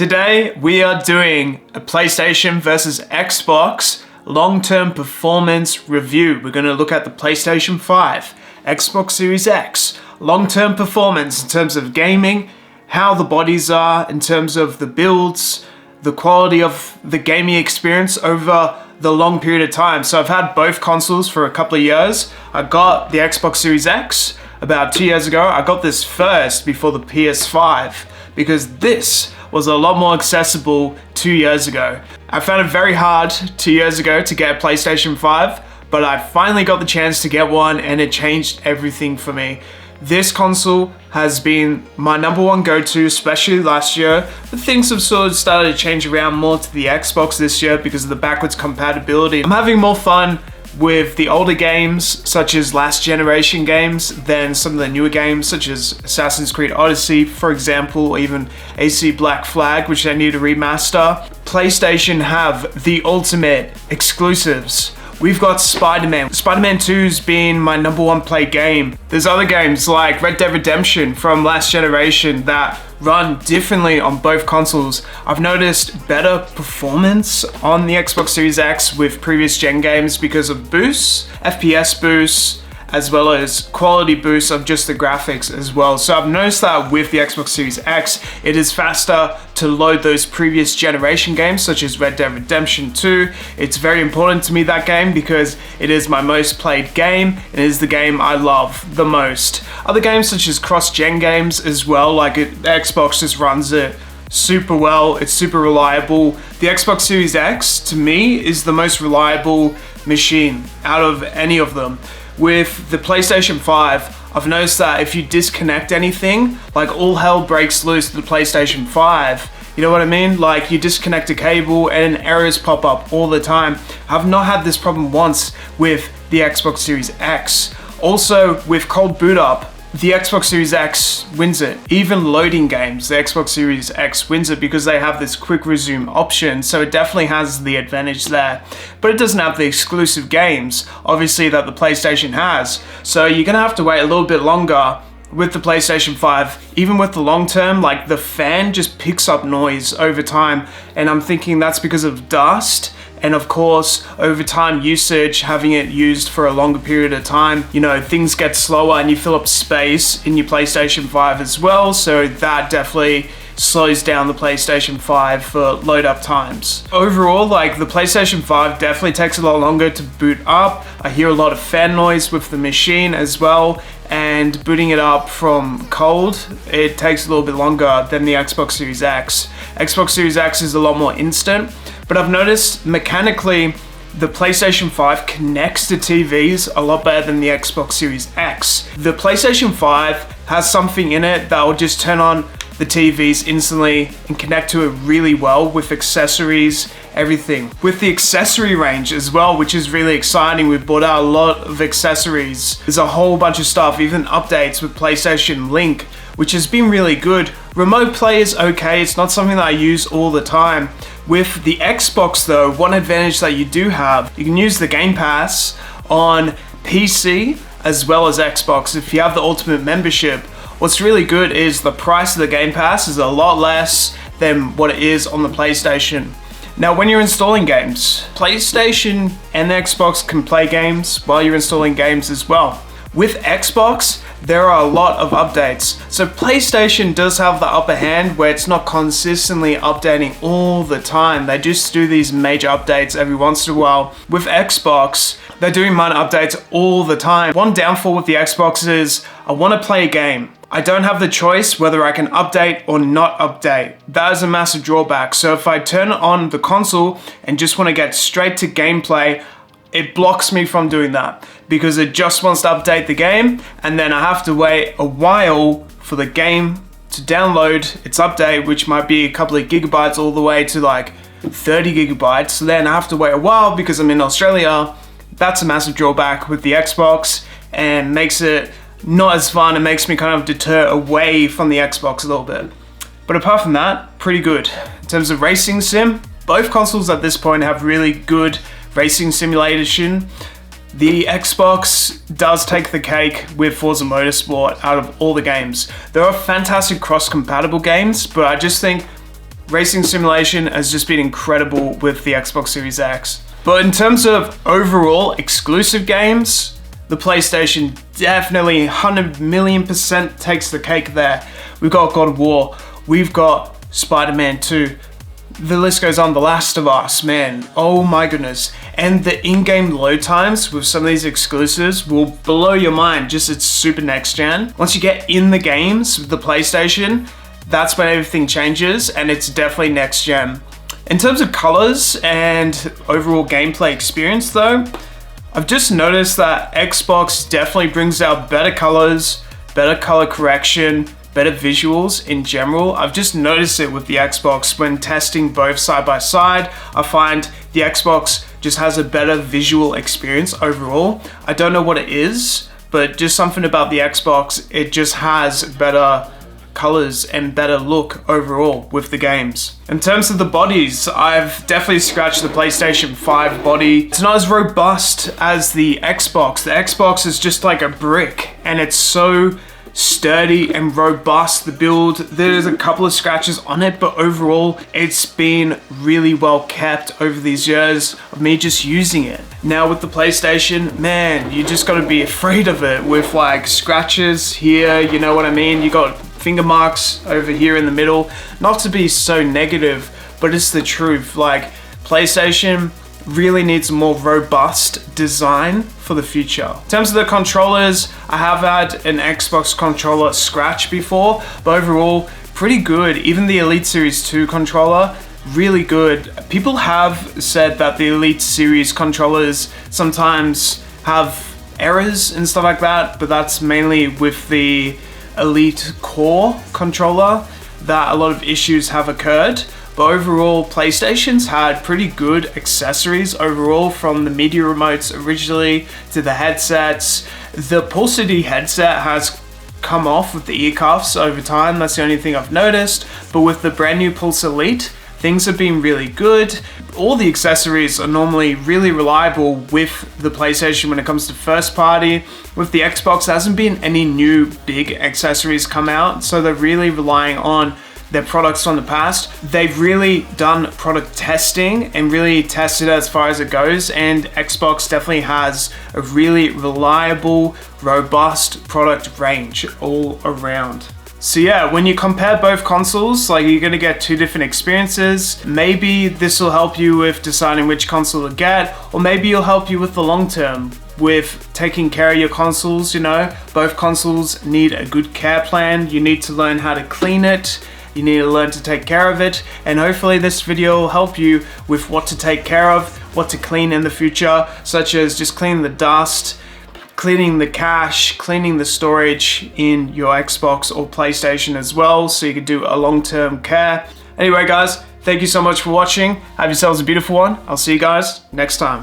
Today we are doing a PlayStation versus Xbox long-term performance review. We're going to look at the PlayStation 5, Xbox Series X, long-term performance in terms of gaming, how the bodies are in terms of the builds, the quality of the gaming experience over the long period of time. So I've had both consoles for a couple of years. I got the Xbox Series X about 2 years ago. I got this first before the PS5 because this was a lot more accessible 2 years ago. I found it very hard 2 years ago to get a PlayStation 5, but I finally got the chance to get one and it changed everything for me. This console has been my number one go-to, especially last year, but things have sort of started to change around more to the Xbox this year because of the backwards compatibility. I'm having more fun with the older games, such as last generation games, than some of the newer games, such as Assassin's Creed Odyssey, for example, or even AC Black Flag, which they need to remaster. PlayStation have the ultimate exclusives. We've got Spider-Man. Spider-Man 2's been my number one played game. There's other games like Red Dead Redemption from last generation that run differently on both consoles. I've noticed better performance on the Xbox Series X with previous gen games because of boosts, FPS boosts, as well as quality boosts of just the graphics as well. So I've noticed that with the Xbox Series X, it is faster to load those previous generation games such as Red Dead Redemption 2. It's very important to me, that game, because it is my most played game. It is the game I love the most. Other games such as cross-gen games as well, like the Xbox just runs it super well. It's super reliable. The Xbox Series X, to me, is the most reliable machine out of any of them. With the PlayStation 5, I've noticed that if you disconnect anything, like all hell breaks loose with the PlayStation 5. You know what I mean? Like you disconnect a cable and errors pop up all the time. I've not had this problem once with the Xbox Series X. Also, with cold boot up, the Xbox Series X wins it. Even loading games, the Xbox Series X wins it because they have this quick resume option, so it definitely has the advantage there. But it doesn't have the exclusive games, obviously, that the PlayStation has. So you're gonna have to wait a little bit longer with the PlayStation 5. Even with the long term, like the fan just picks up noise over time, and I'm thinking that's because of dust. And of course, over time usage, having it used for a longer period of time, you know, things get slower and you fill up space in your PlayStation 5 as well. So that definitely slows down the PlayStation 5 for load up times. Overall, like the PlayStation 5 definitely takes a lot longer to boot up. I hear a lot of fan noise with the machine as well. And booting it up from cold, it takes a little bit longer than the Xbox Series X. Xbox Series X is a lot more instant, but I've noticed mechanically the PlayStation 5 connects to TVs a lot better than the Xbox Series X. The PlayStation 5 has something in it that will just turn on the TVs instantly and connect to it really well with accessories, everything. With the accessory range as well, which is really exciting. We've bought out a lot of accessories. There's a whole bunch of stuff, even updates with PlayStation Link, which has been really good. Remote play is okay, it's not something that I use all the time. With the Xbox though, one advantage that you do have, you can use the Game Pass on PC as well as Xbox if you have the Ultimate membership. What's really good is the price of the Game Pass is a lot less than what it is on the PlayStation. Now, when you're installing games, PlayStation and Xbox can play games while you're installing games as well. With Xbox, there are a lot of updates. So PlayStation does have the upper hand where it's not consistently updating all the time. They just do these major updates every once in a while. With Xbox, they're doing minor updates all the time. One downfall with the Xbox is I want to play a game. I don't have the choice whether I can update or not update. That is a massive drawback. So if I turn on the console and just want to get straight to gameplay, it blocks me from doing that because it just wants to update the game and then I have to wait a while for the game to download its update, which might be a couple of gigabytes all the way to like 30 gigabytes. So then I have to wait a while because I'm in Australia. That's a massive drawback with the Xbox and makes it not as fun. It makes me kind of deter away from the Xbox a little bit. But apart from that, pretty good. In terms of racing sim, both consoles at this point have really good racing simulation. The Xbox does take the cake with Forza Motorsport out of all the games. There are fantastic cross-compatible games, but I just think racing simulation has just been incredible with the Xbox Series X. But in terms of overall exclusive games, the PlayStation definitely 100,000,000% takes the cake there. We've got God of War, we've got Spider-Man 2, the list goes on, The Last of Us, man, oh my goodness. And the in-game load times with some of these exclusives will blow your mind, just it's super next gen. Once you get in the games with the PlayStation, that's when everything changes and it's definitely next gen. In terms of colors and overall gameplay experience though, I've just noticed that Xbox definitely brings out better colors, better color correction, better visuals in general. I've just noticed it with the Xbox when testing both side by side. I find the Xbox just has a better visual experience overall. I don't know what it is, but just something about the Xbox, it just has better colors and better look overall with the games. In terms of the bodies, I've definitely scratched the PlayStation 5 body. It's not as robust as the Xbox. The Xbox is just like a brick and it's so sturdy and robust. The build, there's a couple of scratches on it, but overall it's been really well kept over these years of me just using it. Now with the PlayStation, man, you just gotta be afraid of it with like scratches here, you know what I mean? You got finger marks over here in the middle. Not to be so negative, but it's the truth. Like PlayStation really needs a more robust design for the future. In terms of the controllers, I have had an Xbox controller scratch before, but overall, pretty good. Even the Elite Series 2 controller, really good. People have said that the Elite Series controllers sometimes have errors and stuff like that, but that's mainly with the Elite Core controller that a lot of issues have occurred. But overall, PlayStation's had pretty good accessories overall, from the media remotes originally to the headsets. The Pulsity headset has come off with the ear cuffs over time, that's the only thing I've noticed. But with the brand new Pulse Elite, things have been really good. All the accessories are normally really reliable with the PlayStation when it comes to first party. With the Xbox, there hasn't been any new big accessories come out, so they're really relying on their products from the past. They've really done product testing and really tested as far as it goes, and Xbox definitely has a really reliable, robust product range all around. So yeah, when you compare both consoles, like you're gonna get two different experiences. Maybe this will help you with deciding which console to get, or maybe it'll help you with the long term with taking care of your consoles, you know. Both consoles need a good care plan. You need to learn how to clean it. You need to learn to take care of it, and hopefully this video will help you with what to take care of, what to clean in the future, such as just cleaning the dust, cleaning the cache, cleaning the storage in your Xbox or PlayStation as well, so you can do a long-term care. Anyway guys, thank you so much for watching. Have yourselves a beautiful one. I'll see you guys next time.